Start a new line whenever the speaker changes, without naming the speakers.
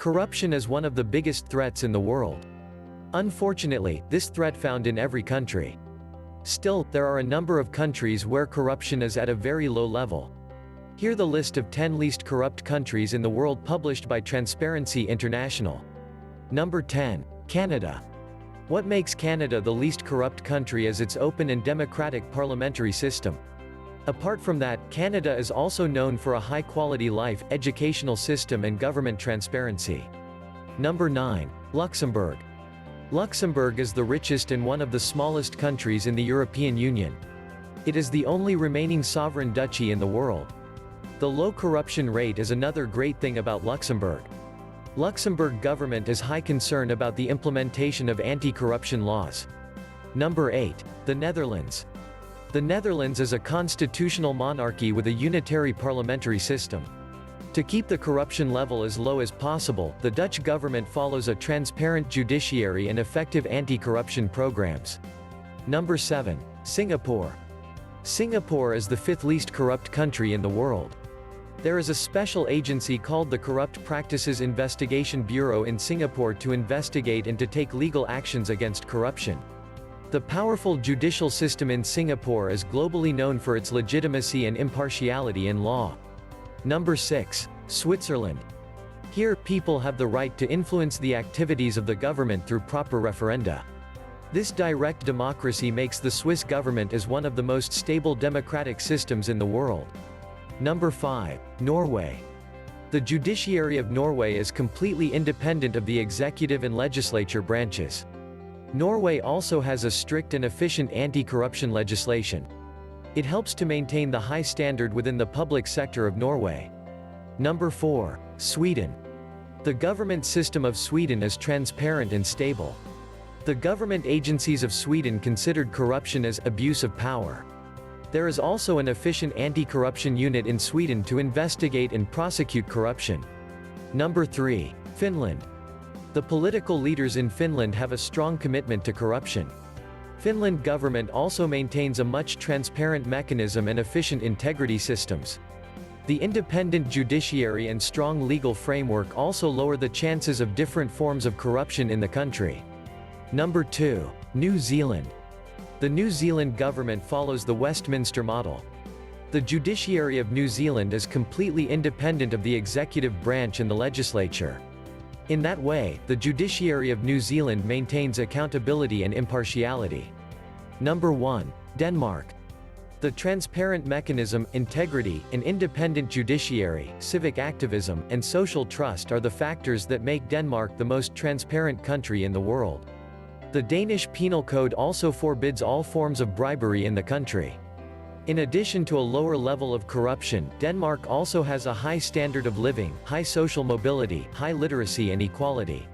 Corruption is one of the biggest threats in the world. Unfortunately, this threat found in every country. Still, there are a number of countries where corruption is at a very low level. Here the list of 10 least corrupt countries in the world published by Transparency International. Number 10. Canada. What makes Canada the least corrupt country is its open and democratic parliamentary system. Apart from that, Canada is also known for a high-quality life, educational system and government transparency. Number 9. Luxembourg. Luxembourg is the richest and one of the smallest countries in the European Union. It is the only remaining sovereign duchy in the world. The low corruption rate is another great thing about Luxembourg. Luxembourg government is high concern about the implementation of anti-corruption laws. Number 8. The Netherlands. The Netherlands is a constitutional monarchy with a unitary parliamentary system. To keep the corruption level as low as possible, the Dutch government follows a transparent judiciary and effective anti-corruption programs. Number 7. Singapore. Singapore is the 5th least corrupt country in the world. There is a special agency called the Corrupt Practices Investigation Bureau in Singapore to investigate and to take legal actions against corruption. The powerful judicial system in Singapore is globally known for its legitimacy and impartiality in law. Number 6. Switzerland. Here, people have the right to influence the activities of the government through proper referenda. This direct democracy makes the Swiss government as one of the most stable democratic systems in the world. Number 5. Norway. The judiciary of Norway is completely independent of the executive and legislature branches. Norway also has a strict and efficient anti-corruption legislation. It helps to maintain the high standard within the public sector of Norway. Number 4. Sweden. The government system of Sweden is transparent and stable. The government agencies of Sweden considered corruption as abuse of power. There is also an efficient anti-corruption unit in Sweden to investigate and prosecute corruption. Number 3. Finland. The political leaders in Finland have a strong commitment to corruption. Finland government also maintains a much transparent mechanism and efficient integrity systems. The independent judiciary and strong legal framework also lower the chances of different forms of corruption in the country. Number 2. New Zealand. The New Zealand government follows the Westminster model. The judiciary of New Zealand is completely independent of the executive branch and the legislature. In that way, the judiciary of New Zealand maintains accountability and impartiality. Number 1. Denmark. The transparent mechanism, integrity, an independent judiciary, civic activism, and social trust are the factors that make Denmark the most transparent country in the world. The Danish Penal Code also forbids all forms of bribery in the country. In addition to a lower level of corruption, Denmark also has a high standard of living, high social mobility, high literacy and equality.